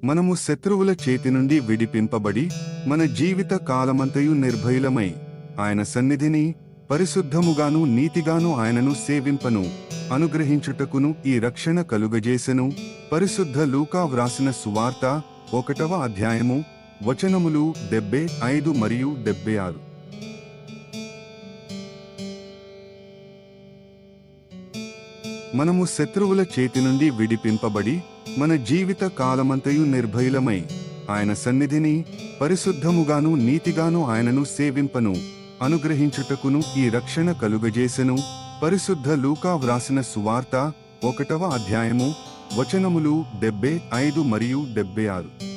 మనము శత్రువుల చేతి నుండి విడిపింపబడి మన జీవిత కాలమంతయు నిర్భయులమై ఆయన సన్నిధిని పరిశుద్ధముగాను నీతిగాను ఆయనను సేవింపను అనుగ్రహించుటకును ఈ రక్షణ కలుగజేసెను. పరిశుద్ధ లూకా వ్రాసిన సువార్త 1వ అధ్యాయము వచనములు 75 మరియు 76. మనము శత్రువుల చేతి నుండి విడిపింపబడి మన జీవిత కాలమంతయు నిర్భయులమై ఆయన సన్నిధిని పరిశుద్ధముగాను నీతిగాను ఆయనను సేవింపను అనుగ్రహించుటకును ఈ రక్షణ కలుగజేసెను. పరిశుద్ధ లూకా వ్రాసిన సువార్త 1వ అధ్యాయము వచనములు 75 మరియు 76.